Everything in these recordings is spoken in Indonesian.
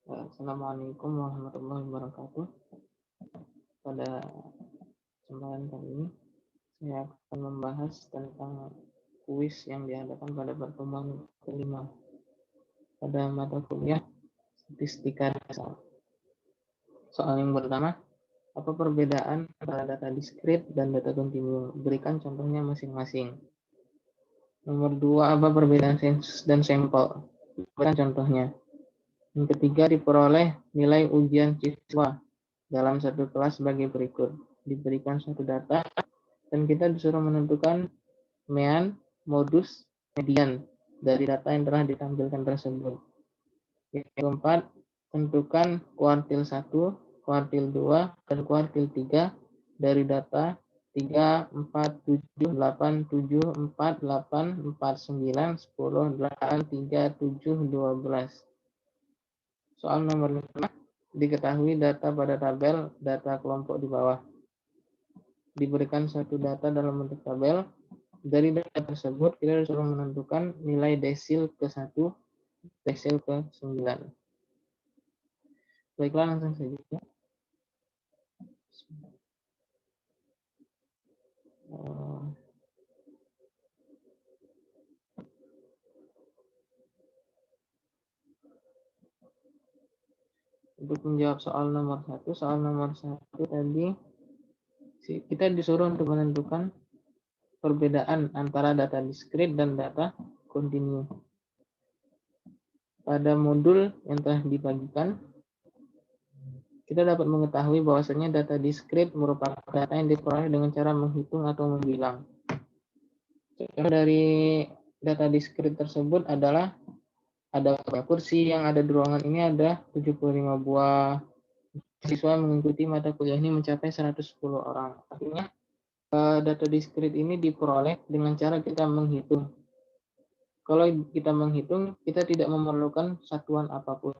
Assalamualaikum warahmatullahi wabarakatuh. Pada kesempatan kali ini saya akan membahas tentang kuis yang diadakan pada pertemuan kelima pada mata kuliah statistika dasar. Soal yang pertama, apa perbedaan antara data diskrit dan data kontinu? Berikan contohnya masing-masing. Nomor 2, apa perbedaan sensus dan sampel? Berikan contohnya. Yang ketiga, diperoleh nilai ujian siswa dalam satu kelas sebagai berikut. Diberikan suatu data dan kita disuruh menentukan mean, modus, median dari data yang telah ditampilkan tersebut. Yang keempat, tentukan kuartil 1, kuartil 2, dan kuartil 3 dari data 3, 4, 7, 8, 7, 4, 8, 4, 9, 10, 8, 3, 7, 12. Soal nomor 5, diketahui data pada tabel data kelompok di bawah. Diberikan satu data dalam bentuk tabel. Dari data tersebut kita disuruh menentukan nilai desil ke-1, desil ke-9. Baiklah, langsung saja. Untuk menjawab soal nomor 1, tadi kita disuruh untuk menentukan perbedaan antara data diskrit dan data kontinu. Pada modul yang telah dibagikan, kita dapat mengetahui bahwasanya data diskrit merupakan data yang diperoleh dengan cara menghitung atau membilang. Contoh dari data diskrit tersebut adalah ada kursi yang ada di ruangan ini ada 75 buah. Siswa mengikuti mata kuliah ini mencapai 110 orang. Artinya data diskrit ini diperoleh dengan cara kita menghitung. Kalau kita menghitung, kita tidak memerlukan satuan apapun.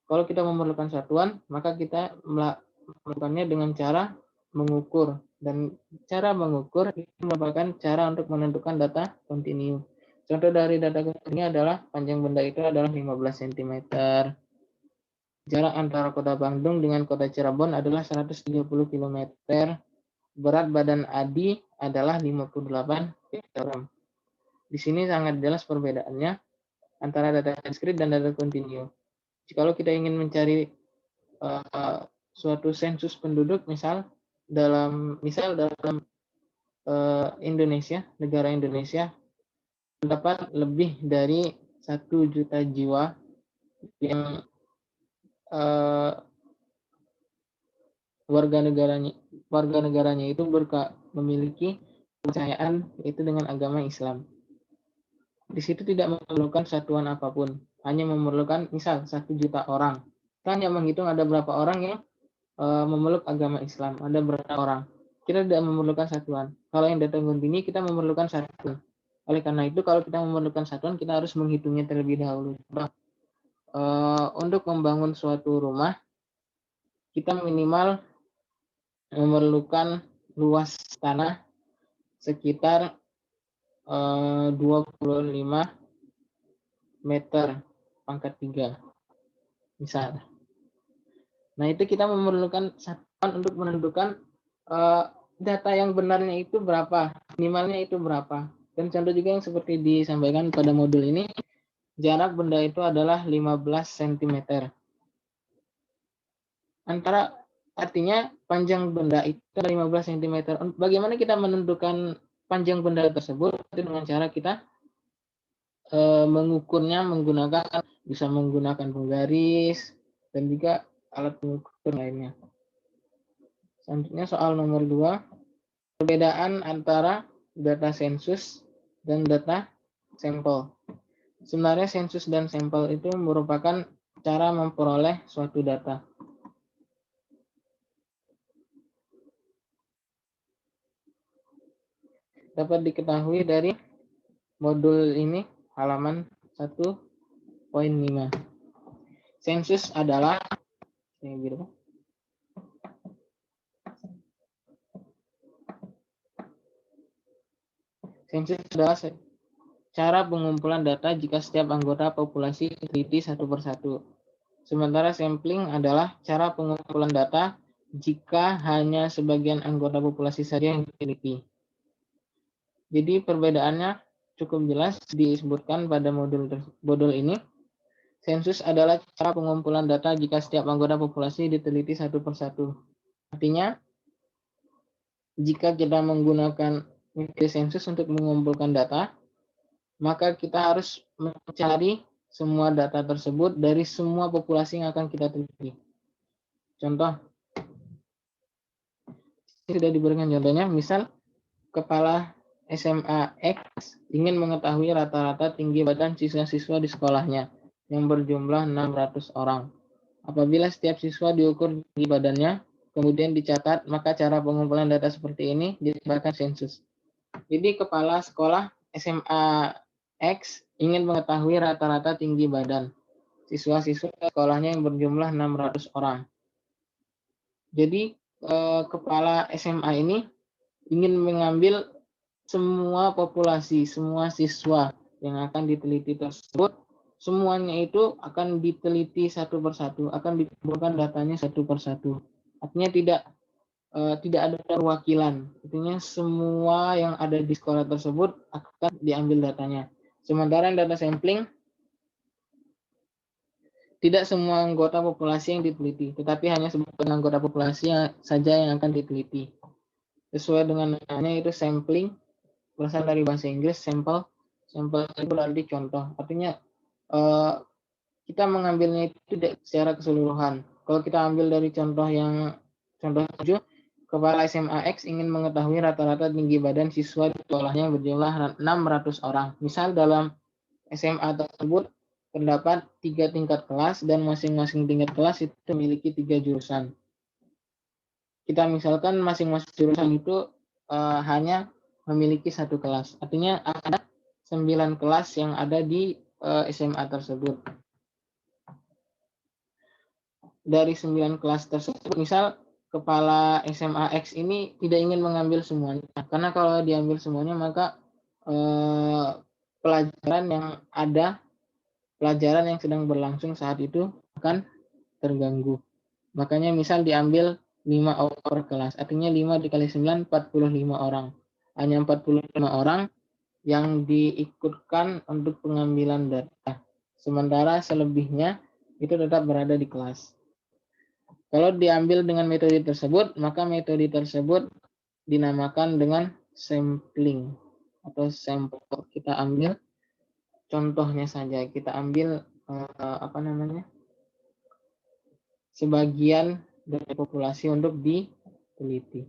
Kalau kita memerlukan satuan, maka kita melakukannya dengan cara mengukur. Dan cara mengukur itu merupakan cara untuk menentukan data kontinu. Contoh dari data kontinu adalah panjang benda itu adalah 15 cm. Jarak antara kota Bandung dengan kota Cirebon adalah 130 km. Berat badan Adi adalah 58 kg. Di sini sangat jelas perbedaannya antara data diskrit dan data kontinu. Jika kita ingin mencari suatu sensus penduduk, misal dalam Indonesia, negara Indonesia, terdapat lebih dari 1 juta jiwa yang warga negaranya itu memiliki kepercayaan itu dengan agama Islam. Di situ tidak memerlukan satuan apapun, hanya memerlukan misal 1 juta orang. Kita hanya menghitung ada berapa orang yang memeluk agama Islam, ada berapa orang. Kita tidak memerlukan satuan. Kalau yang data kontinu kita memerlukan satuan. Oleh karena itu kalau kita memerlukan satuan kita harus menghitungnya terlebih dahulu. Untuk membangun suatu rumah kita minimal memerlukan luas tanah sekitar 25 meter pangkat 3 misal. Nah itu kita memerlukan satuan untuk menentukan data yang benarnya itu berapa, minimalnya itu berapa. Dan contoh juga yang seperti disampaikan pada modul ini, jarak benda itu adalah 15 cm. Artinya panjang benda itu 15 cm. Bagaimana kita menentukan panjang benda tersebut? Dengan cara kita mengukurnya bisa menggunakan penggaris dan juga alat pengukur lainnya. Selanjutnya soal nomor 2, perbedaan antara data sensus dan data sampel. Sebenarnya sensus dan sampel itu merupakan cara memperoleh suatu data. Dapat diketahui dari modul ini halaman 1.5. Sensus adalah cara pengumpulan data jika setiap anggota populasi diteliti satu persatu. Sementara sampling adalah cara pengumpulan data jika hanya sebagian anggota populasi saja yang diteliti. Jadi perbedaannya cukup jelas disebutkan pada modul ini. Sensus adalah cara pengumpulan data jika setiap anggota populasi diteliti satu persatu. Artinya, jika kita menggunakan metode sensus untuk mengumpulkan data, maka kita harus mencari semua data tersebut dari semua populasi yang akan kita teliti. Contoh, sudah diberikan contohnya, misal kepala SMA X ingin mengetahui rata-rata tinggi badan siswa-siswa di sekolahnya yang berjumlah 600 orang. Apabila setiap siswa diukur tinggi badannya, kemudian dicatat, maka cara pengumpulan data seperti ini dinamakan sensus. Jadi kepala sekolah SMA X ingin mengetahui rata-rata tinggi badan siswa-siswa sekolahnya yang berjumlah 600 orang. Jadi kepala SMA ini ingin mengambil semua populasi, semua siswa yang akan diteliti tersebut, semuanya itu akan diteliti satu persatu, akan dikumpulkan datanya satu persatu. Artinya tidak ada perwakilan. Artinya semua yang ada di sekolah tersebut akan diambil datanya. Sementara yang data sampling, tidak semua anggota populasi yang diteliti, tetapi hanya sebagian anggota populasi saja yang akan diteliti. Sesuai dengan namanya itu sampling, berasal dari bahasa Inggris sampel. Sampel itu berarti contoh. Artinya kita mengambilnya itu tidak secara keseluruhan. Kalau kita ambil dari contoh 7, kepala SMA X ingin mengetahui rata-rata tinggi badan siswa di sekolahnya berjumlah 600 orang. Misal dalam SMA tersebut terdapat 3 tingkat kelas dan masing-masing tingkat kelas itu memiliki 3 jurusan. Kita misalkan masing-masing jurusan itu hanya memiliki 1 kelas. Artinya ada 9 kelas yang ada di SMA tersebut. Dari 9 kelas tersebut, misal kepala SMA X ini tidak ingin mengambil semuanya. Karena kalau diambil semuanya, maka pelajaran yang sedang berlangsung saat itu akan terganggu. Makanya misal diambil 5 orang per kelas. Artinya 5 dikali 9, 45 orang. Hanya 45 orang yang diikutkan untuk pengambilan data. Sementara selebihnya itu tetap berada di kelas. Kalau diambil dengan metode tersebut, maka metode tersebut dinamakan dengan sampling atau sampel. Kita ambil contohnya saja. Kita ambil sebagian dari populasi untuk diteliti.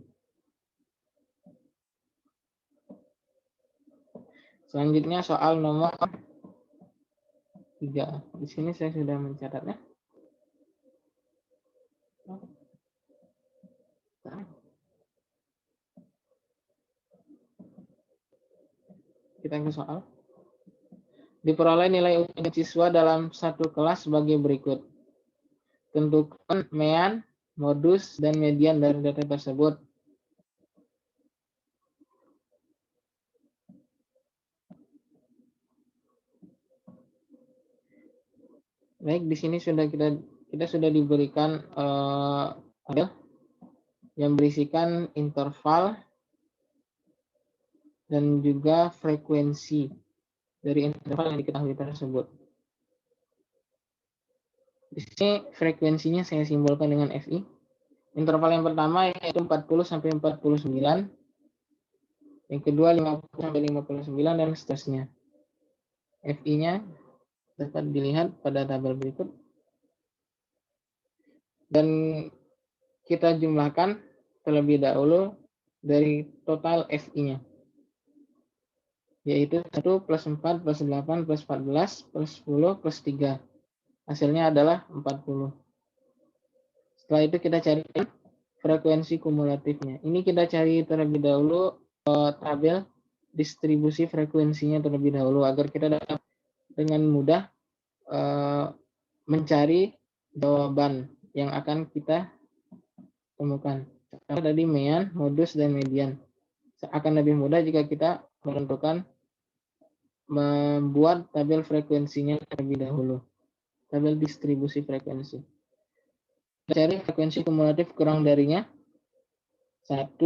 Selanjutnya soal nomor 3. Di sini saya sudah mencatatnya. Kita ke soal. Diperoleh nilai ujian siswa dalam satu kelas sebagai berikut. Tentukan mean, modus, dan median dari data tersebut. Baik, di sini kita sudah diberikan tabel yang berisikan interval dan juga frekuensi dari interval yang diketahui tersebut. Di sini frekuensinya saya simbolkan dengan FI. Interval yang pertama yaitu 40 sampai 49. Yang kedua 50 sampai 59 dan seterusnya. FI-nya dapat dilihat pada tabel berikut. Dan kita jumlahkan terlebih dahulu dari total FI-nya. Yaitu 1 plus 4 plus 8 plus 14 plus 10 plus 3. Hasilnya adalah 40. Setelah itu kita cari frekuensi kumulatifnya. Ini kita cari terlebih dahulu tabel distribusi frekuensinya terlebih dahulu agar kita dapat dengan mudah mencari jawaban yang akan kita temukan. Tadi mean, modus, dan median. Akan lebih mudah jika kita menentukan membuat tabel frekuensinya terlebih dahulu. Tabel distribusi frekuensi. Kita cari frekuensi kumulatif kurang darinya 1,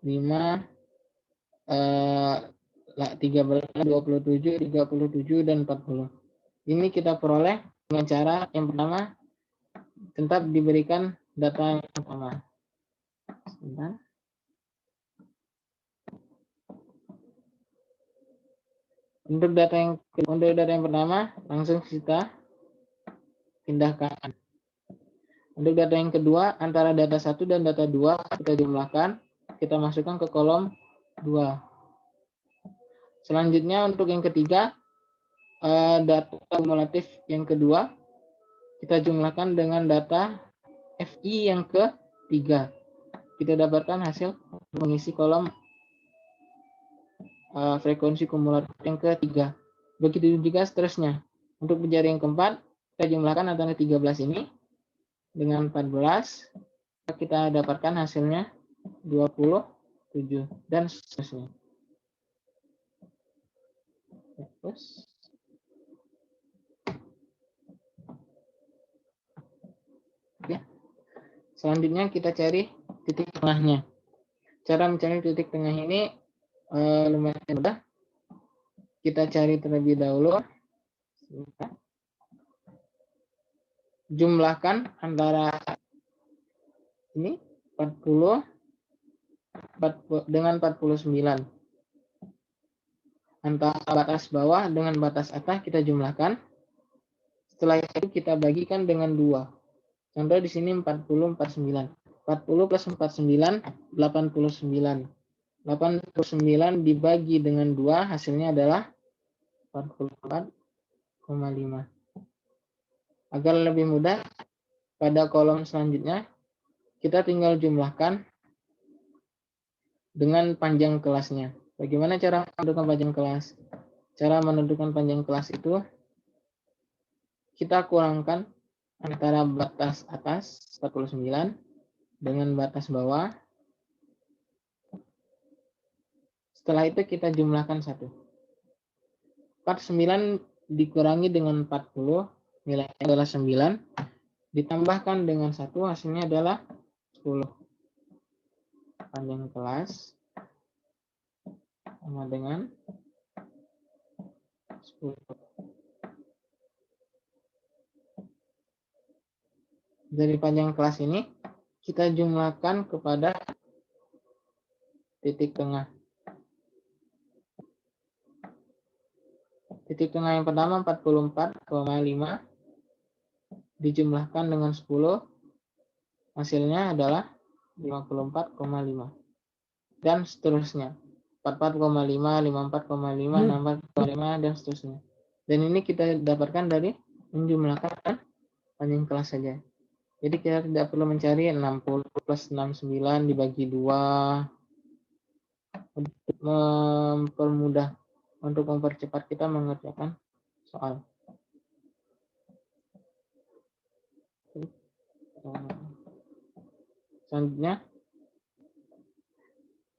5, 13, 27, 37, dan 40. Ini kita peroleh dengan cara yang pertama, tetap diberikan data yang pertama. Sebentar. Untuk data yang pertama, langsung kita pindahkan. Untuk data yang kedua, antara data 1 dan data 2 kita jumlahkan, kita masukkan ke kolom 2. Selanjutnya untuk yang ketiga, data kumulatif yang kedua, kita jumlahkan dengan data FI yang ketiga. Kita dapatkan hasil mengisi kolom frekuensi kumulatif yang ketiga. Begitu juga seterusnya. Untuk mencari yang keempat, kita jumlahkan antara 13 ini dengan 14. Kita dapatkan hasilnya 27 dan seterusnya. Terus. Oke. Selanjutnya kita cari titik tengahnya. Cara mencari titik tengah ini lumayan mudah. Kita cari terlebih dahulu. Jumlahkan antara ini 40 dengan 49. Antara batas bawah dengan batas atas kita jumlahkan. Setelah itu kita bagikan dengan 2. Contoh di sini 40, 49. 40 plus 49, 89. 89 dibagi dengan 2, hasilnya adalah 44,5. Agar lebih mudah, pada kolom selanjutnya, kita tinggal jumlahkan dengan panjang kelasnya. Bagaimana cara menentukan panjang kelas? Cara menentukan panjang kelas itu, kita kurangkan antara batas atas 49 dengan batas bawah. Setelah itu kita jumlahkan 1. 49 dikurangi dengan 40, nilainya adalah 9. Ditambahkan dengan 1, hasilnya adalah 10. Panjang kelas sama dengan 10. Dari panjang kelas ini, kita jumlahkan kepada titik tengah. Titik tengah yang pertama 44,5 dijumlahkan dengan 10, hasilnya adalah 54,5. Dan seterusnya. 44,5, 54,5, 64,5, dan seterusnya. Dan ini kita dapatkan dari menjumlahkan panjang kelas saja. Jadi kita tidak perlu mencari 60 plus 69 dibagi 2 untuk mempermudah, untuk mempercepat kita mengerjakan soal. Selanjutnya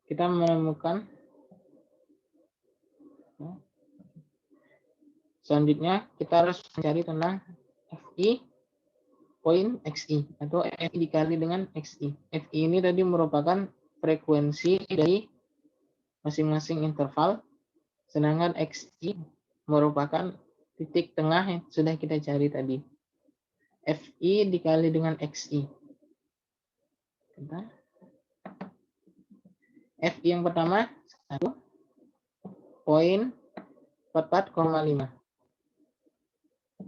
kita menemukan harus mencari tentang FI poin XI atau FI dikali dengan XI. FI ini tadi merupakan frekuensi dari masing-masing interval, sedangkan XI merupakan titik tengah yang sudah kita cari tadi. FI dikali dengan XI. FI yang pertama 1,44,5.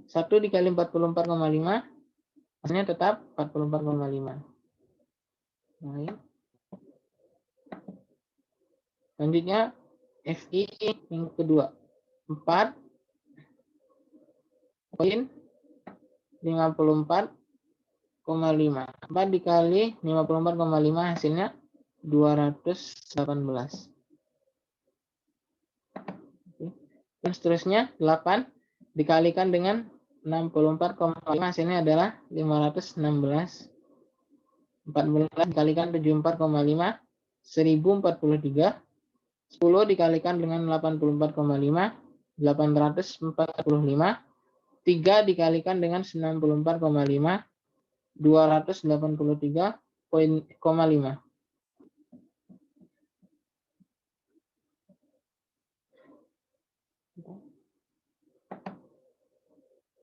1 dikali 44,5, hasilnya tetap 44,5. Baik. Selanjutnya FI yang kedua 4,54,5. 4 dikali 54,5 hasilnya 218. Dan seterusnya 8 dikalikan dengan 64,5 hasilnya adalah 516. 14 dikalikan 74,5 1043. 10 dikalikan dengan 84,5 845. 3 dikalikan dengan 94,5. 283,5.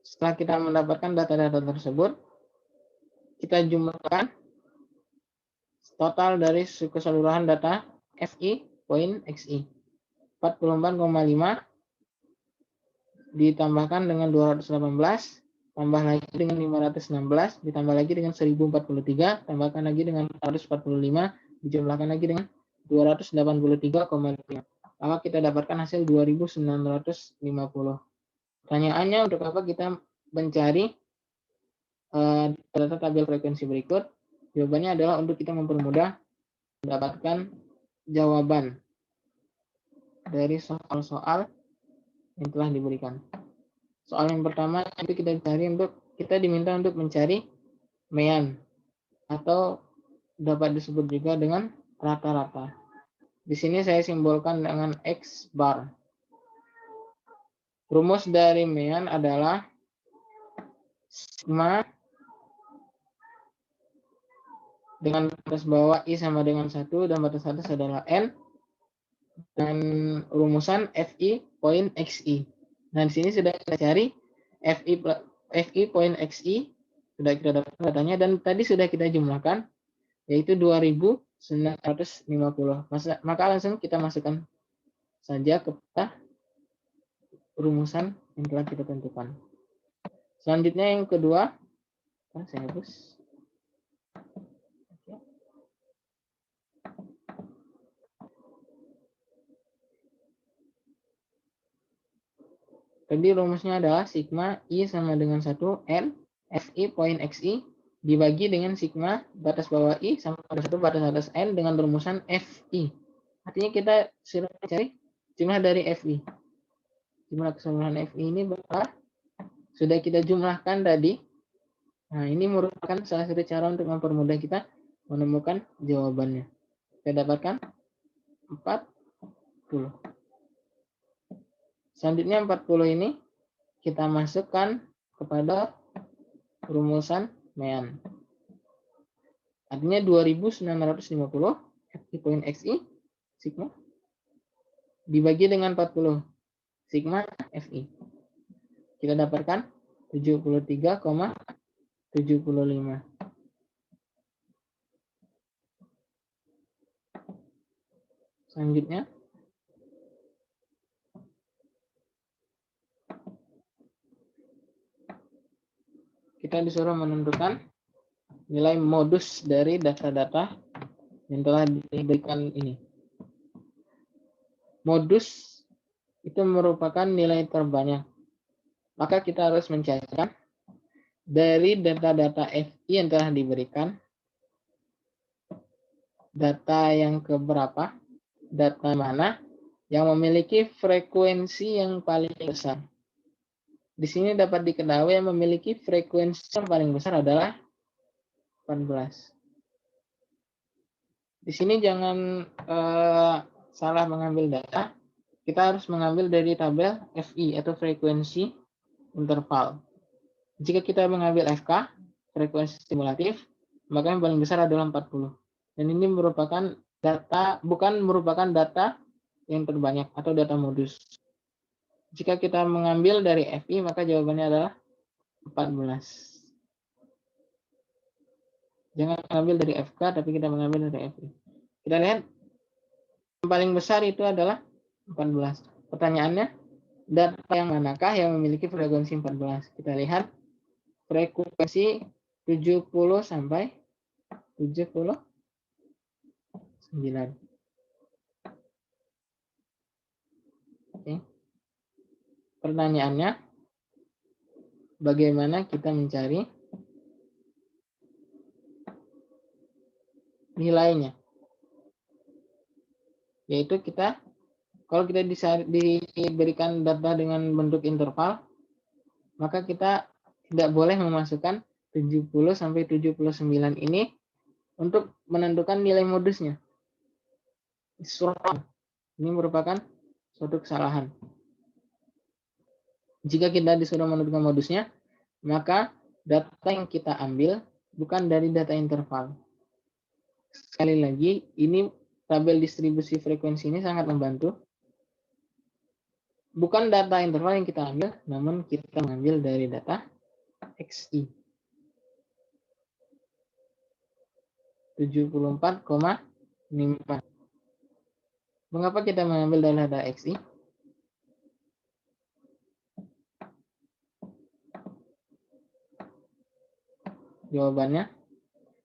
Setelah kita mendapatkan data-data tersebut, kita jumlahkan total dari keseluruhan data FI poin XI. 44,5 ditambahkan dengan 218, tambah lagi dengan 516, ditambah lagi dengan 1043, tambahkan lagi dengan 445, dijumlahkan lagi dengan 283,5. Maka kita dapatkan hasil 2950. Pertanyaannya, untuk apa kita mencari data tabel frekuensi berikut? Jawabannya adalah untuk kita mempermudah mendapatkan jawaban dari soal-soal yang telah diberikan. Soal yang pertama itu kita diminta untuk mencari mean atau dapat disebut juga dengan rata-rata. Di sini saya simbolkan dengan X bar. Rumus dari mean adalah sigma dengan batas bawah I sama dengan 1 dan batas atas adalah N, dan rumusan FI poin XI. Nah, di sini sudah kita cari FI poin XI, sudah kita dapat datanya, dan tadi sudah kita jumlahkan, yaitu 2950. Maka langsung kita masukkan saja kepada rumusan yang telah kita tentukan. Selanjutnya yang kedua, saya hapus. Tadi rumusnya adalah sigma I sama dengan 1 N FI poin XI dibagi dengan sigma batas bawah I sama dengan 1 batas atas N dengan rumusan FI. Artinya kita sudah mencari jumlah dari FI. Jumlah keseluruhan FI ini berapa? Sudah kita jumlahkan tadi. Nah, ini merupakan salah satu cara untuk mempermudah kita menemukan jawabannya. Kita dapatkan 40. Selanjutnya 40 ini kita masukkan kepada rumusan mean. Artinya 2950 FI poin XI sigma dibagi dengan 40 sigma FI. Kita dapatkan 73,75. Selanjutnya kita disuruh menentukan nilai modus dari data-data yang telah diberikan ini. Modus itu merupakan nilai terbanyak. Maka kita harus mencarikan dari data-data FI yang telah diberikan, data yang keberapa, data mana yang memiliki frekuensi yang paling besar. Di sini dapat diketahui yang memiliki frekuensi yang paling besar adalah 14. Di sini jangan salah mengambil data. Kita harus mengambil dari tabel FI atau frekuensi interval. Jika kita mengambil FK, frekuensi stimulatif, maka yang paling besar adalah 40. Dan ini merupakan data, bukan merupakan data yang terbanyak atau data modus. Jika kita mengambil dari FI, maka jawabannya adalah 14. Jangan mengambil dari FK, tapi kita mengambil dari FI. Kita lihat, yang paling besar itu adalah 14. Pertanyaannya, data yang manakah yang memiliki frekuensi 14? Kita lihat, frekuensi 70 sampai 79. Oke. Pertanyaannya, bagaimana kita mencari nilainya? Yaitu kalau kita diberikan data dengan bentuk interval, maka kita tidak boleh memasukkan 70 sampai 79 ini untuk menentukan nilai modusnya. Ini merupakan suatu kesalahan. Jika kita disuruh menentukan modusnya, maka data yang kita ambil bukan dari data interval. Sekali lagi, ini tabel distribusi frekuensi ini sangat membantu. Bukan data interval yang kita ambil, namun kita mengambil dari data XI. 74,4. Mengapa kita mengambil dari data XI? Jawabannya,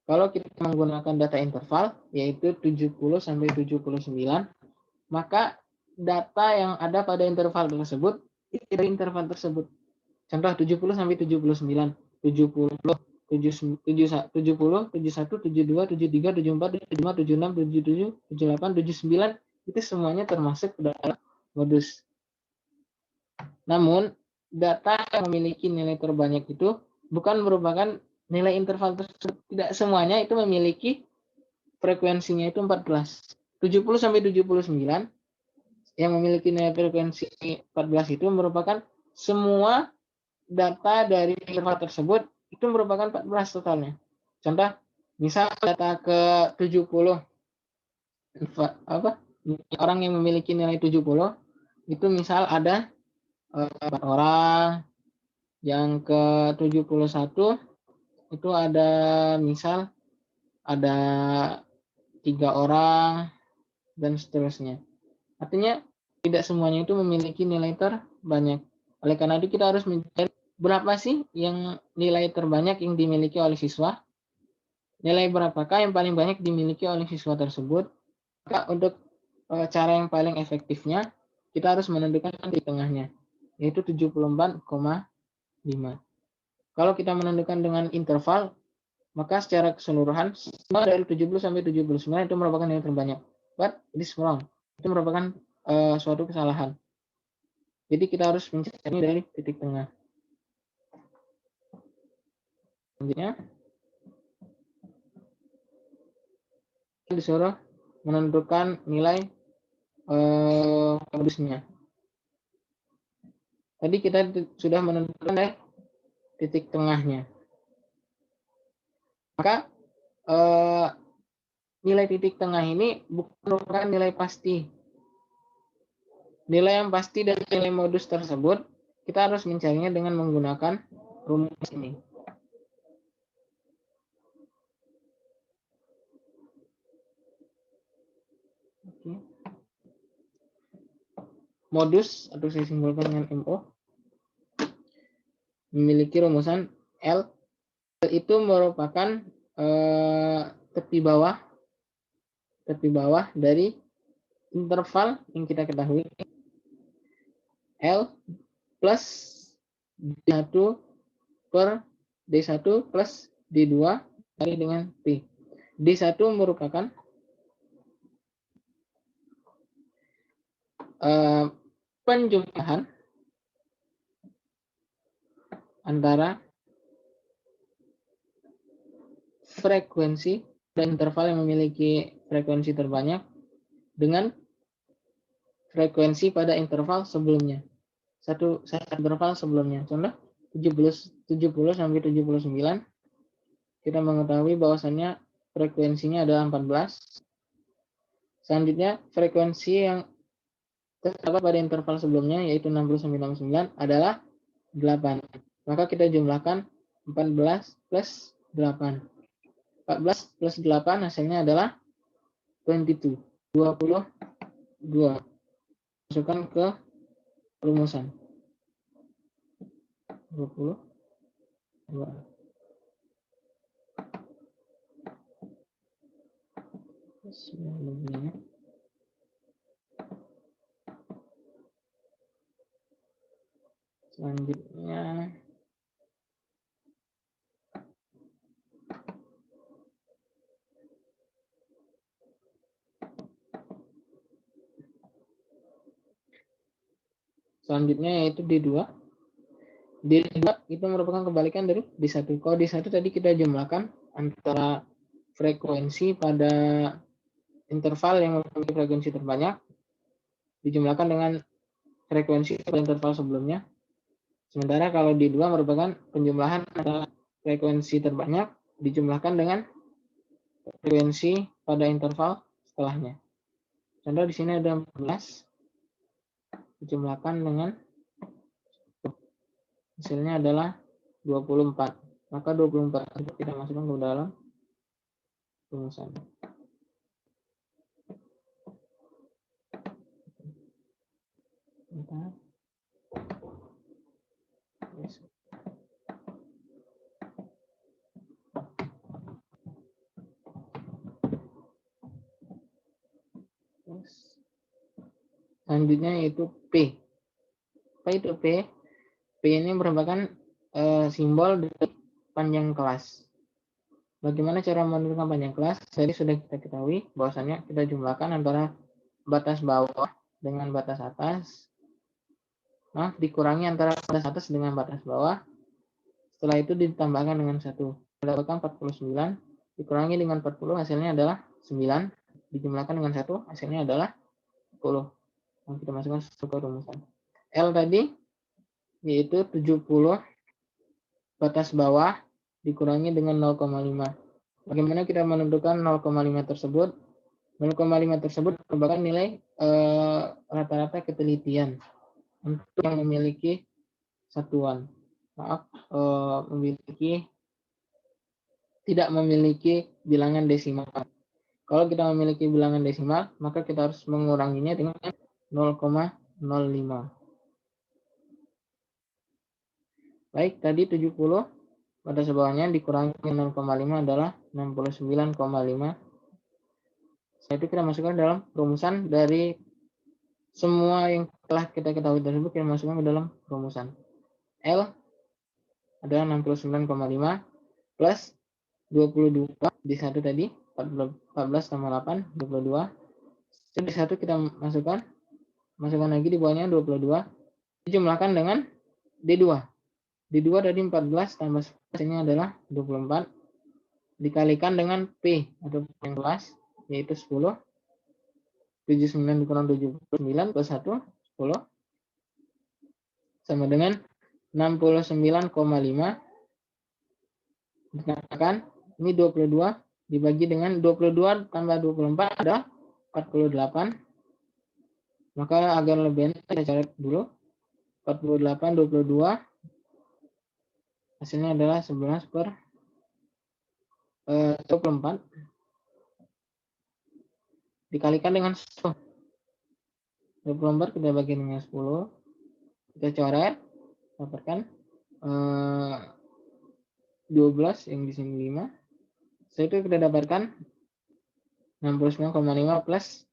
kalau kita menggunakan data interval, yaitu 70 sampai 79, maka data yang ada pada interval tersebut, itu dari interval tersebut. Contoh 70 sampai 79, 70, 70, 71, 72, 73, 74, 75, 76, 77, 78, 79, itu semuanya termasuk dalam modus. Namun, data yang memiliki nilai terbanyak itu bukan merupakan nilai interval tersebut. Tidak semuanya itu memiliki frekuensinya itu 14. 70 sampai 79 yang memiliki nilai frekuensi 14 itu merupakan semua data dari interval tersebut itu merupakan 14 totalnya. Contoh, misal data ke 70 orang yang memiliki nilai 70 itu misal ada 4 orang, yang ke 71 itu ada misal ada 3 orang dan seterusnya. Artinya tidak semuanya itu memiliki nilai terbanyak. Oleh karena itu kita harus mencari berapa sih yang nilai terbanyak yang dimiliki oleh siswa. Nilai berapakah yang paling banyak dimiliki oleh siswa tersebut. Maka untuk cara yang paling efektifnya kita harus menentukan di tengahnya, yaitu 74,5. Kalau kita menentukan dengan interval, maka secara keseluruhan semua dari 70 sampai 79 itu merupakan nilai terbanyak. But it is wrong. Itu merupakan suatu kesalahan. Jadi kita harus mencari dari titik tengah. Selanjutnya, kita disuruh menentukan nilai modusnya. Tadi kita sudah menentukan titik tengahnya. Maka nilai titik tengah ini bukan merupakan nilai pasti. Nilai yang pasti dari nilai modus tersebut kita harus mencarinya dengan menggunakan rumus ini. Oke. Modus atau saya simbolkan dengan MO memiliki rumusan L. L itu merupakan tepi bawah dari interval yang kita ketahui, L plus D1 per D1 plus D2 kali dengan P. D1 merupakan penjumlahan antara frekuensi dan interval yang memiliki frekuensi terbanyak dengan frekuensi pada interval sebelumnya. Satu interval sebelumnya. Contoh 70 sampai 79 kita mengetahui bahwasannya frekuensinya adalah 14. Selanjutnya frekuensi yang terdapat pada interval sebelumnya yaitu 60 sampai 69 adalah 8. Maka kita jumlahkan 14 plus 8. 14 plus 8 hasilnya adalah 22. 22. Masukkan ke rumusan. 22. Selanjutnya yaitu D2. D2 itu merupakan kebalikan dari D1. Kalau D1 tadi kita jumlahkan antara frekuensi pada interval yang memiliki frekuensi terbanyak dijumlahkan dengan frekuensi pada interval sebelumnya. Sementara kalau di 2 merupakan penjumlahan antara frekuensi terbanyak dijumlahkan dengan frekuensi pada interval setelahnya. Contoh di sini ada 14 dijumlahkan dengan hasilnya adalah 24. Maka 24 tersebut kita masukkan ke dalam rumusan. Bentar. Yes. Yes. Selanjutnya yaitu P. Apa itu P? P ini merupakan simbol dari panjang kelas. Bagaimana cara menentukan panjang kelas? Jadi sudah kita ketahui bahwasannya kita jumlahkan antara batas bawah dengan batas atas. Nah, dikurangi antara batas atas dengan batas bawah. Setelah itu ditambahkan dengan 1. Mendapatkan 49. Dikurangi dengan 40 hasilnya adalah 9. Dijumlahkan dengan 1 hasilnya adalah 10. Nah, kita masukkan ke rumusan. L tadi yaitu 70 batas bawah dikurangi dengan 0,5. Bagaimana kita menentukan 0,5 tersebut? 0,5 tersebut merupakan nilai rata-rata ketelitian untuk yang memiliki satuan. Maaf, tidak memiliki bilangan desimal. Kalau kita memiliki bilangan desimal, maka kita harus menguranginya dengan 0,05. Baik, tadi 70 batas bawahnya dikurangi 0,5 adalah 69,5. Setelah itu kita masukkan dalam rumusan dari semua yang telah kita ketahui tersebut, kita masukkan ke dalam rumusan. L adalah 69,5 plus 22 di 1 tadi, 14 tambah 8, 22. Di 1 kita masukkan lagi di bawahnya 22. Dijumlahkan dengan D2. D2 dari 14 tambah 11 ini adalah 24. Dikalikan dengan P atau panjang kelas, yaitu 10. 79 dikurang 79 plus 1, 10. Sama dengan 69,5. Dikatakan ini 22 dibagi dengan 22 tambah 24 ada 48. Maka agar lebih enak kita coret dulu. 48 22 hasilnya adalah 11 per 24 dikalikan dengan 10. 24 kita bagi dengan 10. Kita coret, dapatkan 12 yang di sini 5. Setelah itu kita dapatkan 69,5 plus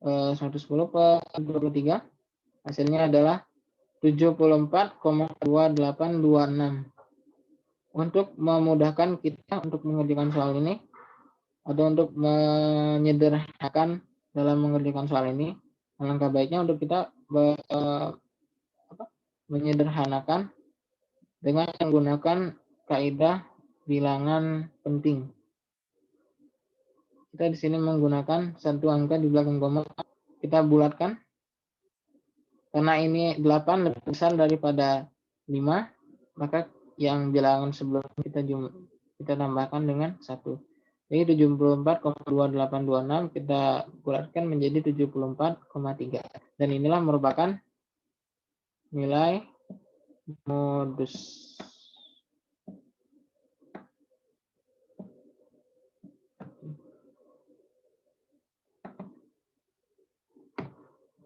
110 per 23. Hasilnya adalah 74,2826. Untuk memudahkan kita untuk mengerjakan soal ini atau untuk menyederhanakan dalam mengerjakan soal ini, alangkah baiknya untuk kita menyederhanakan dengan menggunakan kaidah bilangan penting. Kita di sini menggunakan satu angka di belakang koma, kita bulatkan karena ini 8 lebih besar daripada 5, maka yang bilangan sebelum kita tambahkan dengan 1. Jadi 74,2826 kita bulatkan menjadi 74,3. Dan inilah merupakan nilai modus.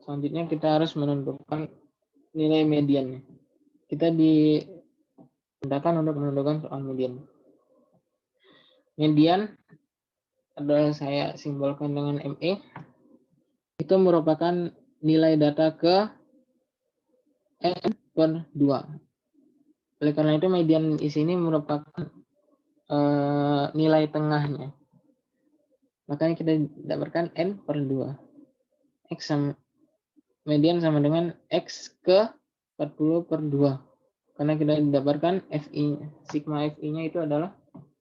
Selanjutnya kita harus menentukan nilai mediannya. Kita diperintahkan untuk menentukan soal median. Median adalah saya simbolkan dengan ME. Itu merupakan nilai data ke N per 2. Oleh karena itu median di sini merupakan nilai tengahnya. Makanya kita dapatkan N per 2. X sama median sama dengan X ke 40 per 2. Karena kita dapatkan FI, sigma FI-nya itu adalah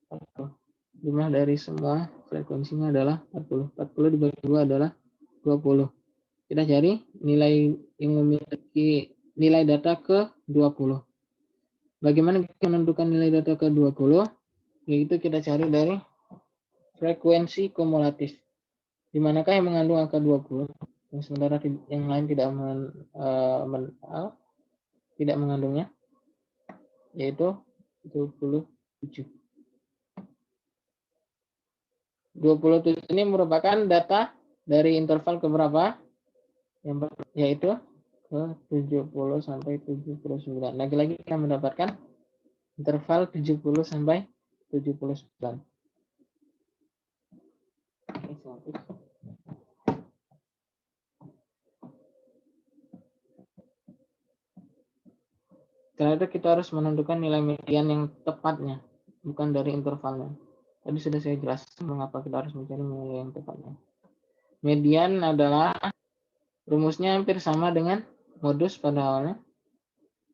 40. Jumlah dari semua frekuensinya adalah 40. 40 dibagi 2 adalah 20. Kita cari nilai yang memiliki nilai data ke 20. Bagaimana kita menentukan nilai data ke-20? Yaitu kita cari dari frekuensi kumulatif. Di manakah yang mengandung angka 20? Yang sementara yang lain tidak mengandungnya, yaitu 27. 27 ini merupakan data dari interval keberapa? Yaitu ke 70 sampai 79. Lagi-lagi kita mendapatkan interval 70 sampai 79. Setelah itu kita harus menentukan nilai median yang tepatnya, bukan dari intervalnya. Tadi sudah saya jelaskan mengapa kita harus mencari nilai yang tepatnya. Median adalah rumusnya hampir sama dengan modus pada awalnya.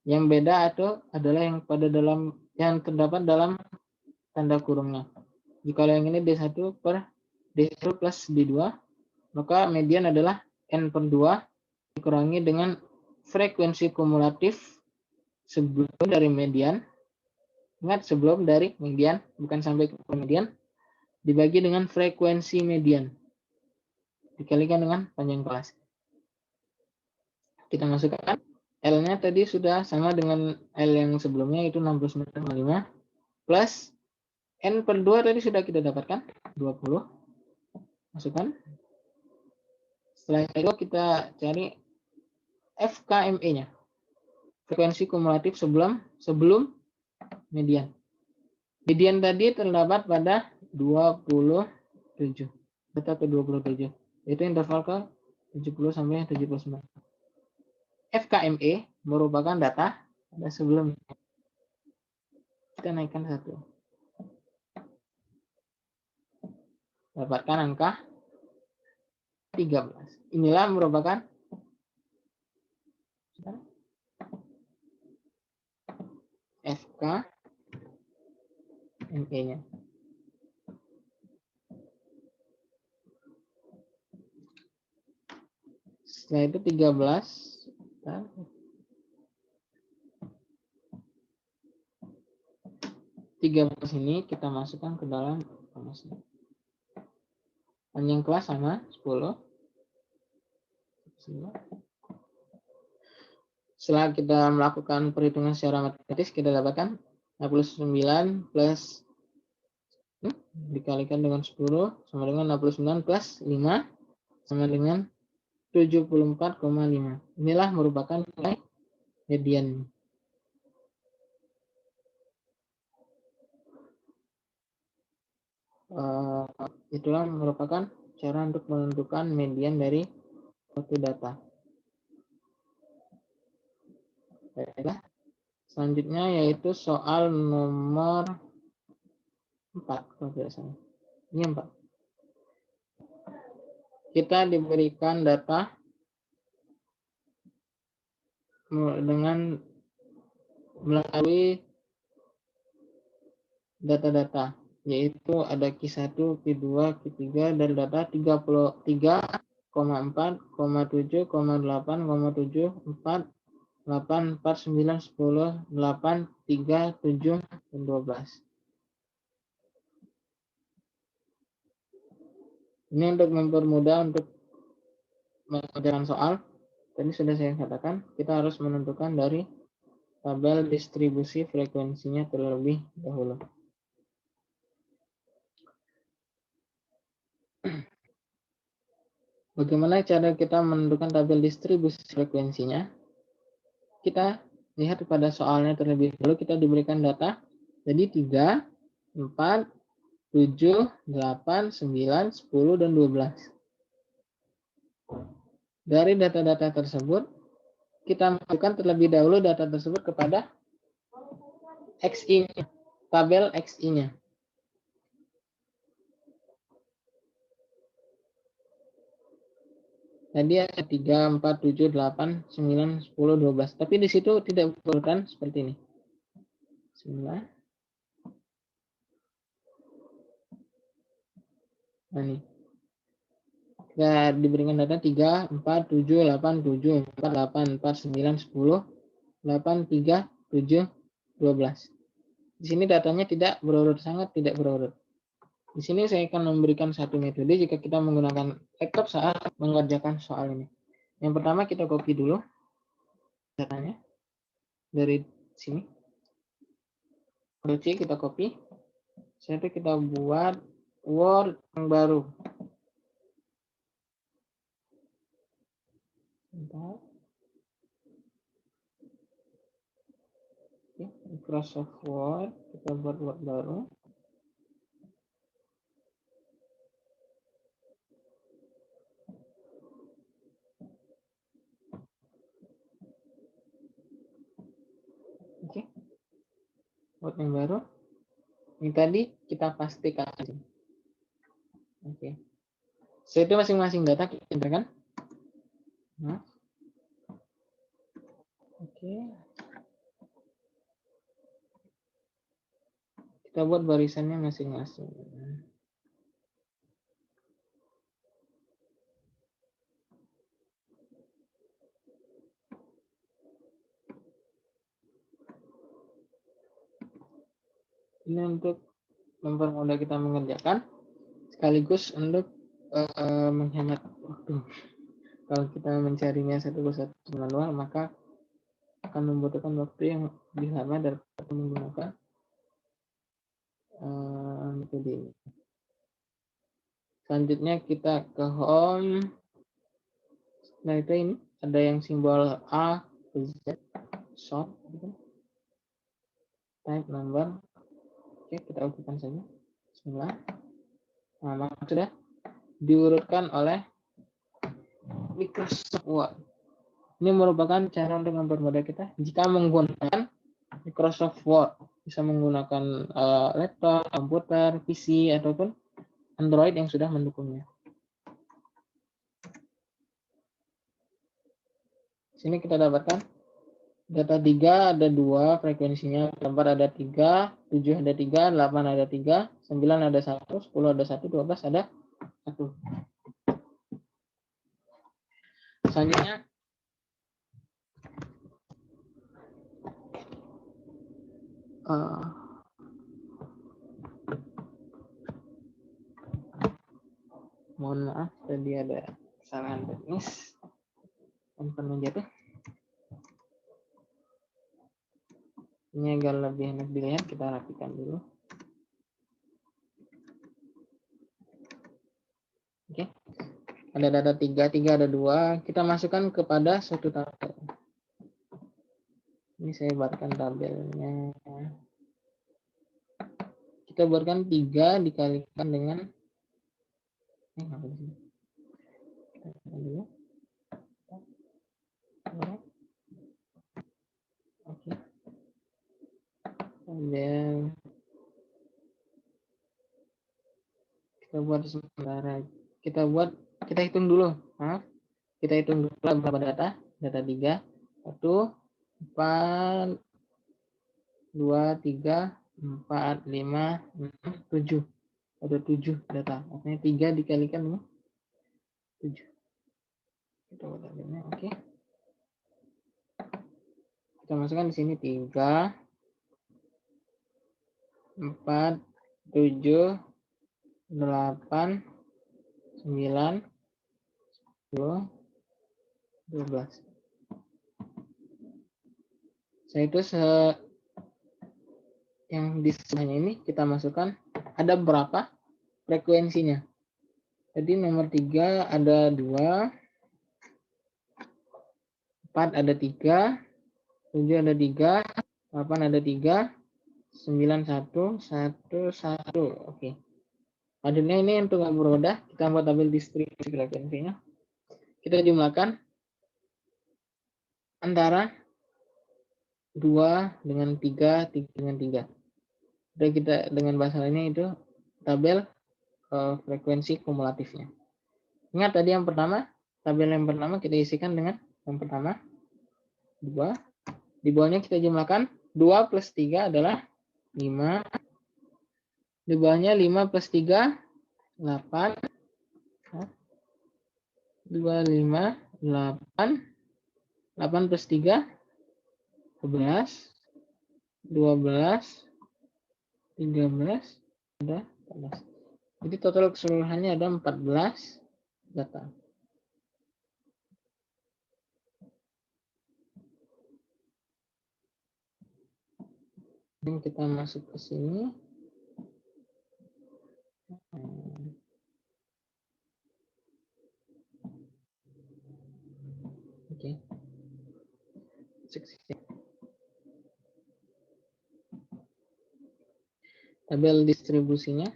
Yang beda adalah yang terdapat dalam tanda kurungnya. Jika yang ini D1 per D1 plus D2, maka median adalah N per 2 dikurangi dengan frekuensi kumulatif sebelum dari median. Ingat, sebelum dari median, bukan sampai ke median, dibagi dengan frekuensi median. Dikalikan dengan panjang kelas. Kita masukkan L-nya tadi sudah sama dengan L yang sebelumnya, itu 69,5 plus N per 2 tadi sudah kita dapatkan 20. Masukkan. Setelah itu kita cari FKME-nya. Frekuensi kumulatif sebelum median. Median tadi terdapat pada 27. Data ke 27. Itu interval ke 70 sampai 79. FKME merupakan data sebelumnya. Kita naikkan satu. Dapatkan angka 13. Inilah merupakan FKME-nya. Setelah itu 13. Ini kita masukkan ke dalam rumusnya. Panjang kelas sama 10. Setelah kita melakukan perhitungan secara matematis, kita dapatkan 69 plus dikalikan dengan 10 sama dengan 69 plus 5 sama dengan 74,5. Inilah merupakan nilai median. Itulah merupakan cara untuk menentukan median dari suatu data. Baiklah. Selanjutnya yaitu soal nomor 4 kalau tidak salah. Ini 4. Kita diberikan data dengan melalui data-data, yaitu ada Q1, Q2, Q3 dan data 33,4, 7,8, 7, 4, 8, 4, 9, 10, 8, 3, 7, dan 12. Ini untuk mempermudah untuk mengerjakan soal. Tadi sudah saya katakan, kita harus menentukan dari tabel distribusi frekuensinya terlebih dahulu. Bagaimana cara kita menentukan tabel distribusi frekuensinya? Kita lihat pada soalnya terlebih dahulu. Kita diberikan data. Jadi 3, 4, 7, 8, 9, 10, dan 12. Dari data-data tersebut, kita masukkan terlebih dahulu data tersebut kepada XI-nya, tabel XI-nya. Tadi ada 3, 4, 7, 8, 9, 10, 12. Tapi di situ tidak berurutan seperti ini. Bismillah. Nah, ini. Kita diberikan data 3, 4, 7, 8, 7, 4, 8, 4, 9, 10, 8, 3, 7, 12. Di sini datanya tidak berurut, sangat tidak berurut. Di sini saya akan memberikan satu metode jika kita menggunakan laptop saat mengerjakan soal ini. Yang pertama kita copy dulu datanya dari sini. Ctrl C kita copy. Setelah itu kita buat Word yang baru. Bentar. Oke, Microsoft Word, kita buat Word baru. Oke, Word yang baru. Ini tadi kita pastikan. Oke, setelah itu masing-masing data kita enter kan. Nah. Oke. Kita buat barisannya masing-masing. Ini untuk mempermudah kita mengerjakan, sekaligus untuk menghemat waktu. Kalau kita mencarinya satu persatu manual, maka akan membutuhkan waktu yang lebih lama daripada menggunakan metode ini. Selanjutnya kita ke home. Nah itu ini ada yang simbol A, Z, short, gitu. Type number. Oke, kita lakukan saja. Bismillah. Nah, maka sudah diurutkan oleh Microsoft Word. Ini merupakan cara untuk mempermudah kita jika menggunakan Microsoft Word. Bisa menggunakan laptop, komputer, PC, ataupun Android yang sudah mendukungnya. Sini kita dapatkan data 3 ada 2 frekuensinya, 4 ada 3, 7 ada 3, 8 ada 3, 9 ada 1, 10 ada 1, 12 ada 1. Selanjutnya mohon maaf tadi ada kesalahan teknis, handphone jatuh. Ini agar lebih enak dilihat, kita rapikan dulu. Oke, ada data 3 ada 2, kita masukkan kepada suatu tabel. Ini saya buatkan tabelnya. Kita buatkan 3 dikalikan dengan Oke. Tabel. Kita buat sementara. Kita hitung dulu. Maaf. Kita hitung dulu berapa data. Data 3. 1, 4, 2, 3, 4, 5, 6, 7. Ada 7 data. Artinya 3 dikalikan dengan 7. Kita buat tabelnya. Oke. Kita masukkan di sini 3, 4, 7, 8, 9, 10, 12. Saya itu yang di sebelahnya ini kita masukkan ada berapa frekuensinya. Jadi nomor 3 ada 2, 4 ada 3, 7 ada 3, 8 ada 3, 9 1, 1, 1. Oke. Adanya ini untuk berodah, kita buat tabel distribusi frekuensinya. Kita jumlahkan antara 2 dengan 3, 3 dengan 3. Jadi kita dengan bahasa lainnya itu tabel frekuensi kumulatifnya. Ingat tadi yang pertama, tabel yang pertama kita isikan dengan yang pertama 2. Di bawahnya kita jumlahkan 2 plus 3 adalah 5. Di bawahnya 5 plus 3, 8. 2, 5, 8. 8 plus 3, 11. 12, 13, ada 14. Jadi total keseluruhannya ada 14 data. Ini kita masuk ke sini. Oke. Tabel distribusinya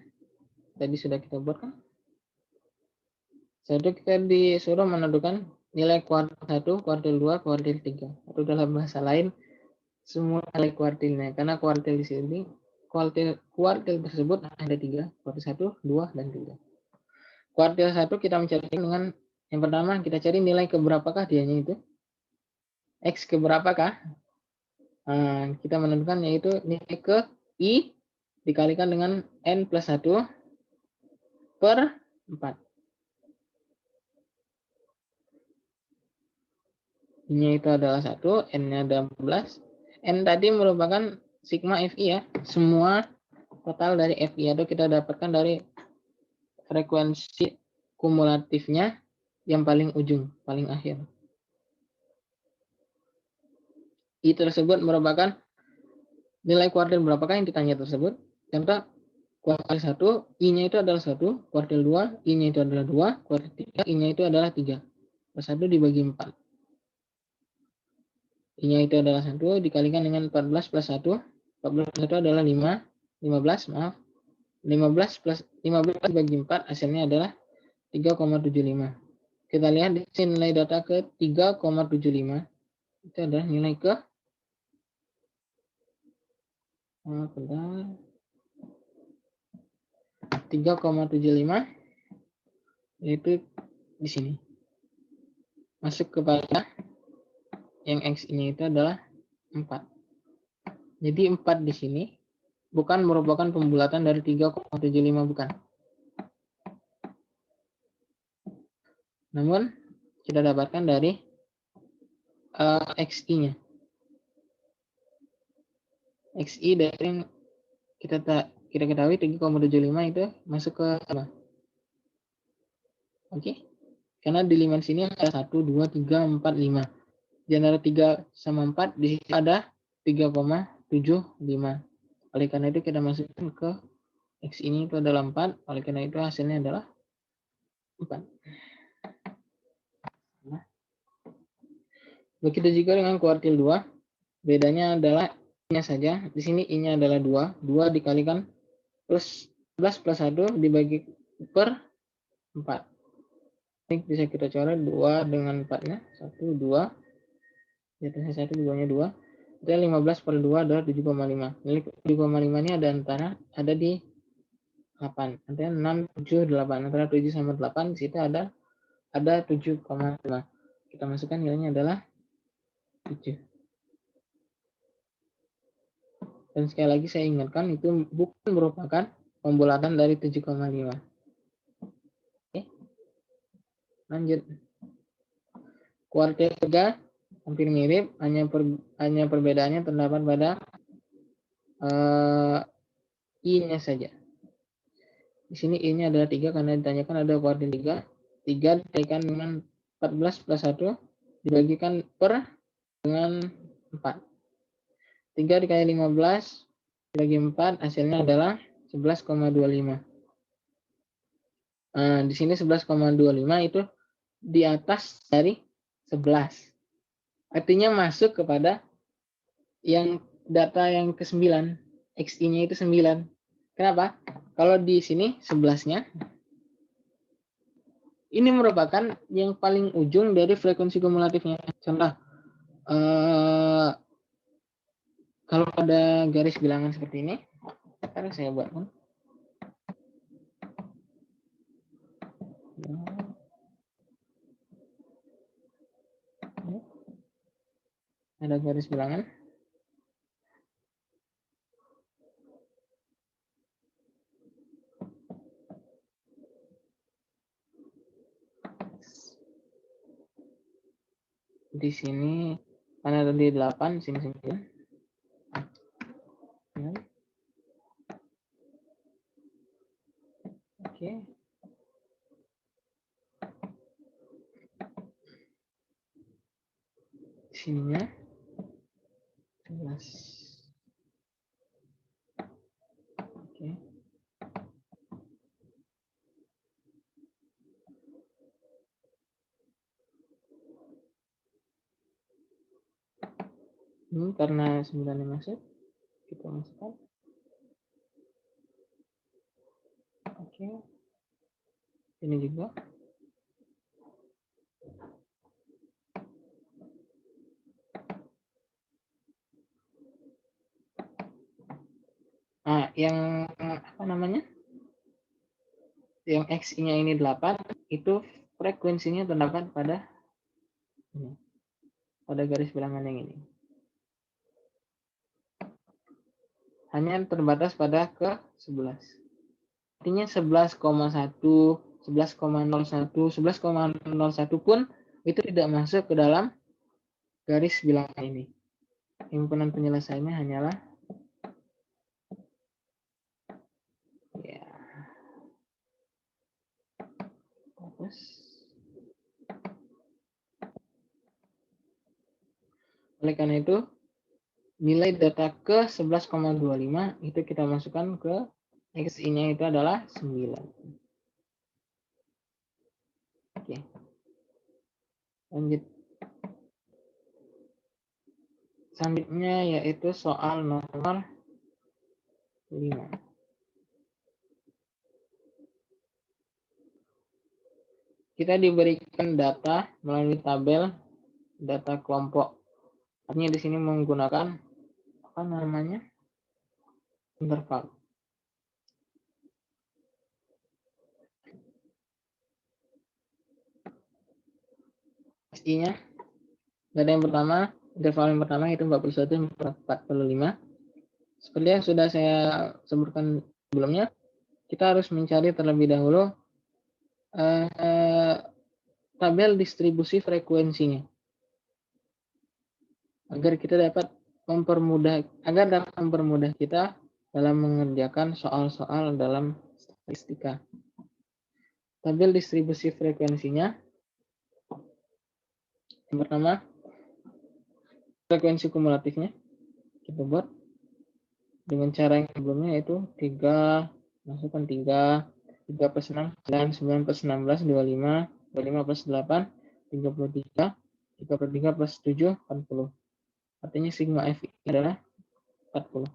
tadi sudah kita buat kan? Jadi kita disuruh menentukan nilai kuartil 1, kuartil 2, kuartil 3. Atau dalam bahasa lain, semua nilai kuartilnya. Karena kuartil di sini, kuartil tersebut ada 3. Kuartil 1, 2, dan 3. Kuartil 1 kita mencari dengan, yang pertama kita cari nilai keberapakah dianya itu. X keberapakah? Nah, kita menentukan yaitu nilai ke I dikalikan dengan N plus 1 per 4. I-nya itu adalah 1, N-nya ada 14. N tadi merupakan sigma Fi ya. Semua total dari Fi itu kita dapatkan dari frekuensi kumulatifnya yang paling ujung, paling akhir. I tersebut merupakan nilai kuartil berapakah yang ditanya tersebut. Contoh, kuartil 1, I-nya itu adalah 1, kuartil 2, I-nya itu adalah 2, kuartil 3, I-nya itu adalah 3. Per 1 dibagi 4. I-nya itu adalah 1 dikalikan dengan 14 plus 1. 14 plus 1 adalah 5. 15, maaf. 15 plus 15 bagi 4 hasilnya adalah 3,75. Kita lihat di sini nilai data ke 3,75. Itu adalah nilai ke 3,75 yaitu di sini. Masuk kepada yang X-nya itu adalah 4. Jadi 4 di sini bukan merupakan pembulatan dari 3,75, bukan. Namun kita dapatkan dari XI-nya. XI dari yang kita ketahui 3,75 itu masuk ke apa? Oke. Karena di dimensi ini ada 1, 2, 3, 4, 5. Di antara 3 sama 4 di sini ada 3,75. Oleh karena itu kita masukkan ke X ini itu adalah 4. Oleh karena itu hasilnya adalah 4. Nah, begitu juga dengan kuartil 2. Bedanya adalah I-nya saja. Di sini I-nya adalah 2. 2 dikalikan plus 11 plus 1 dibagi per 4. Ini bisa kita coret 2 dengan 4-nya. 1, 2. Di atasnya 1, di bawahnya 2. Itu 15 per 2 adalah 7,5. Jadi 7,5 ini ada di 8. Artinya 6, 7, 8. Antara 7 sama 8 di situ ada 7,5. Kita masukkan nilainya adalah 7. Dan sekali lagi saya ingatkan itu bukan merupakan pembulatan dari 7,5. Oke. Lanjut. Kuartil 3 hampir mirip, hanya perbedaannya terdapat pada I-nya saja. Di sini I-nya adalah 3 karena ditanyakan ada kuartil 3. 3 dikalikan dengan 14 plus 1 dibagikan per dengan 4. 3 dikali 15 dibagi 4 hasilnya adalah 11,25. Nah, di sini 11,25 itu di atas dari 11. Artinya masuk kepada yang data yang ke-9. XI-nya itu 9. Kenapa? Kalau di sini 11-nya ini merupakan yang paling ujung dari frekuensi kumulatifnya. Contoh, kalau ada garis bilangan seperti ini, sekarang saya buatkan. Ada garis bilangan. Di sini karena ada di 8, sini 9. Oke. Sininya 11. Oke. Ini karena 9 masuk, kita masukkan. Oke. Ini juga. Nah, yang apa namanya? Yang X-nya ini 8, itu frekuensinya terdapat pada ini. Pada garis bilangan yang ini. Hanya terbatas pada ke 11. Artinya 11,1, 11,01, 11,01 pun itu tidak masuk ke dalam garis bilangan ini. Himpunan penyelesaiannya hanyalah ya. Terus oleh karena itu nilai data ke 11,25 itu kita masukkan ke XI-nya itu adalah 9. Oke. Lanjut. Selanjutnya yaitu soal nomor 5. Kita diberikan data melalui tabel data kelompok. Artinya di sini menggunakan apa namanya? Interval. Pastinya data yang pertama, interval yang pertama itu 41 45. Seperti yang sudah saya sebutkan sebelumnya, kita harus mencari terlebih dahulu tabel distribusi frekuensinya agar kita dapat mempermudah kita dalam mengerjakan soal-soal dalam statistika. Tabel distribusi frekuensinya yang pertama frekuensi kumulatifnya kita buat dengan cara yang sebelumnya, yaitu 3 masukkan 3 plus 6 9 plus 16 25 plus 8 33 33 plus 7 40. Artinya sigma F adalah 40.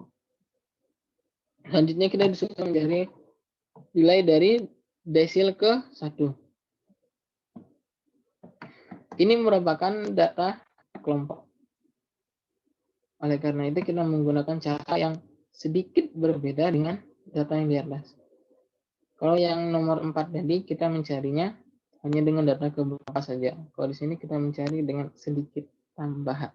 Selanjutnya kita disuruh mencari nilai dari desil ke 1. Ini merupakan data kelompok. Oleh karena itu kita menggunakan cara yang sedikit berbeda dengan data yang di atas. Kalau yang nomor 4 tadi kita mencarinya hanya dengan data keberapa saja. Kalau di sini kita mencari dengan sedikit tambahan.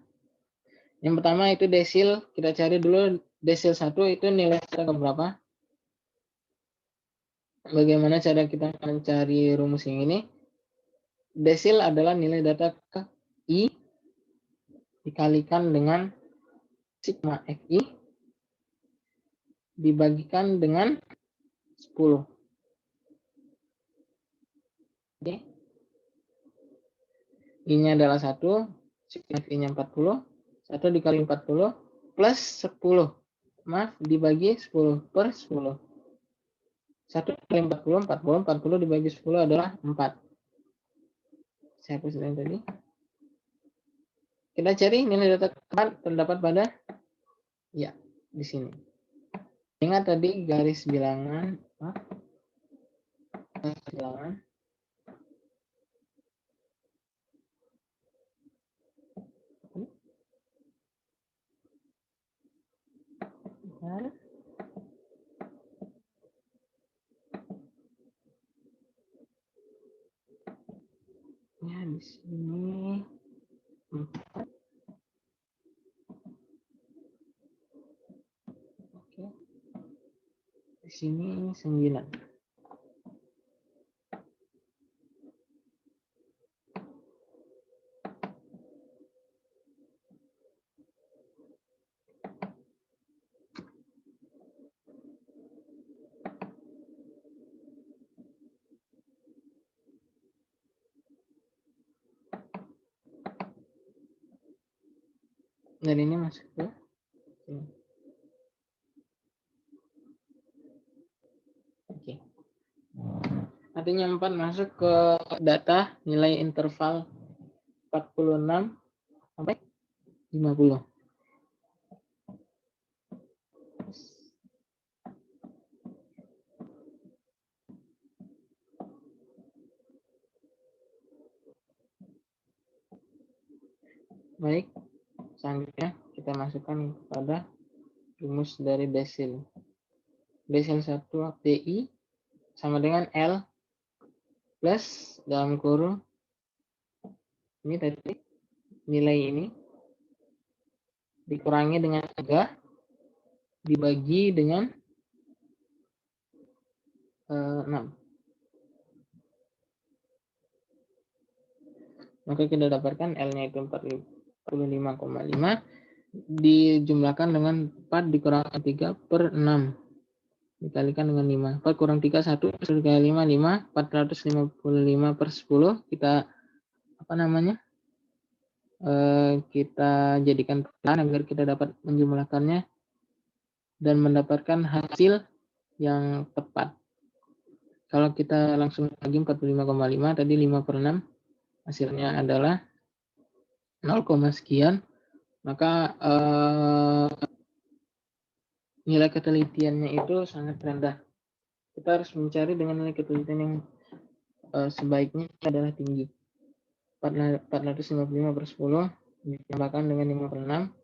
Yang pertama itu desil, kita cari dulu desil 1 itu nilai data keberapa. Bagaimana cara kita mencari rumus yang ini? Desil adalah nilai data ke I dikalikan dengan sigma FI dibagikan dengan 10. Oke. I-nya adalah 1, sigma FI-nya 40, 1 dikali 40 plus 10. Maaf, dibagi 10 per 10. 1 kali 40, 40 dibagi 10 adalah 4. Saya hapus yang tadi. Kita cari nilai data terdapat pada ya di sini. Ingat tadi garis bilangan, ya di sini 4. Oke. Di sini 9. Dan ini masuk ke sini. Oke. Artinya 4 masuk ke data nilai interval 46 sampai 50. Baik, selanjutnya kita masukkan kepada rumus dari desil. Desil 1 DI sama dengan L plus dalam kurung ini tadi nilai ini dikurangi dengan 3 dibagi dengan 6. Maka kita dapatkan L-nya itu 45,5 dijumlahkan dengan 4 dikurangi 3 per 6 dikalikan dengan 5. 4 kurang 3 1 dikali 5 5 455 per 10 kita kita jadikan perlahan agar kita dapat menjumlahkannya dan mendapatkan hasil yang tepat. Kalau kita langsung lagi 45,5 tadi 5 per 6 hasilnya adalah 0, sekian, maka nilai ketelitiannya itu sangat rendah. Kita harus mencari dengan nilai ketelitian yang sebaiknya adalah tinggi. 455 per 10 ditambahkan dengan 5 per 6.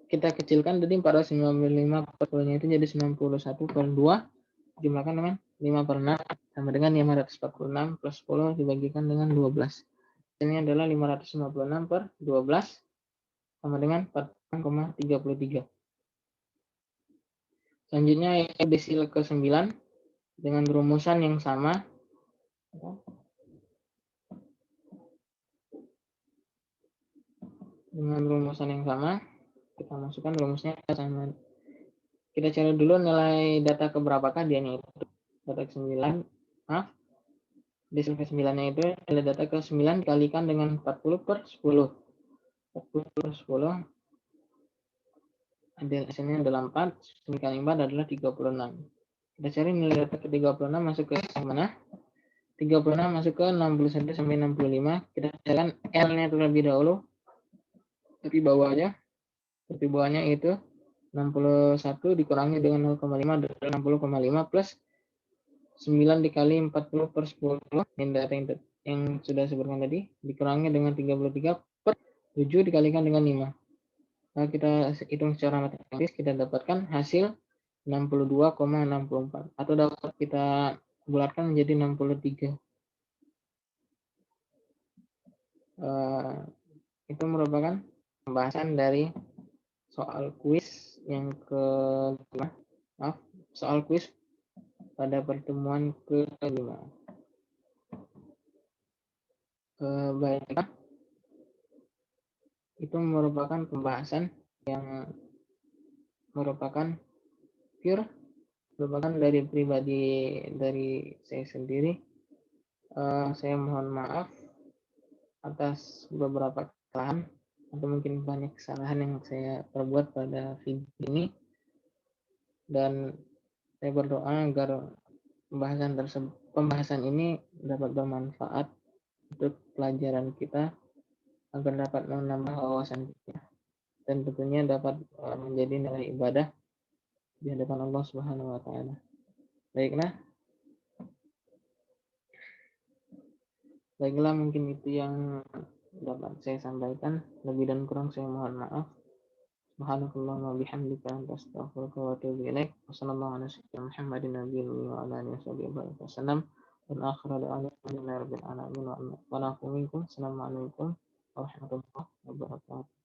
Kita kecilkan tadi 455 per 10-nya itu jadi 91 per 2. Jumlahkan dengan 5 per 6 sama dengan 546 plus 10 dibagikan dengan 12. Ini adalah 556 per 12 sama dengan 4,33. Selanjutnya desil ke-9 dengan rumusan yang sama. Dengan rumusan yang sama, kita masukkan rumusnya sama. Kita cari dulu nilai data keberapakah dianya itu. Data ke-9, desil ke-9-nya itu nilai data ke-9 dikalikan dengan 40 per 10. 40 per 10 hasilnya adalah 4, 9 kali 4 adalah 36. Kita cari nilai data ke-36 masuk ke mana? 36 masuk ke 61 sampai 65. Kita carikan L-nya terlebih dahulu. Tepi bawahnya itu 61 dikurangi dengan 0,5 adalah 60,5 plus 9 dikali 40 per 10 ini data yang sudah sebutkan tadi dikurangi dengan 33 per 7 dikalikan dengan 5. Nah, kita hitung secara matematis kita dapatkan hasil 62,64 atau dapat kita bulatkan menjadi 63. Itu merupakan pembahasan dari soal kuis yang soal kuis pada pertemuan ke-5. Baiklah, itu merupakan pembahasan yang merupakan dari pribadi dari saya sendiri. Saya mohon maaf atas beberapa kesalahan atau mungkin banyak kesalahan yang saya perbuat pada video ini, dan saya berdoa agar pembahasan ini dapat bermanfaat untuk pelajaran kita agar dapat menambah wawasan kita dan tentunya dapat menjadi nilai ibadah di hadapan Allah Subhanahu wa taala. Baiklah, mungkin itu yang dapat saya sampaikan. Lebih dan kurang saya mohon maaf. Subhanakallahumma bihamdika astaghfiruka wa atubu ilaik. Wassallallahu ala sayyidina Muhammadin nabiyil wa ala alihi wasallam. Dan akhiru da'wana alhamdulillahi rabbil alamin wa minkum. Assalamualaikum warahmatullahi wabarakatuh.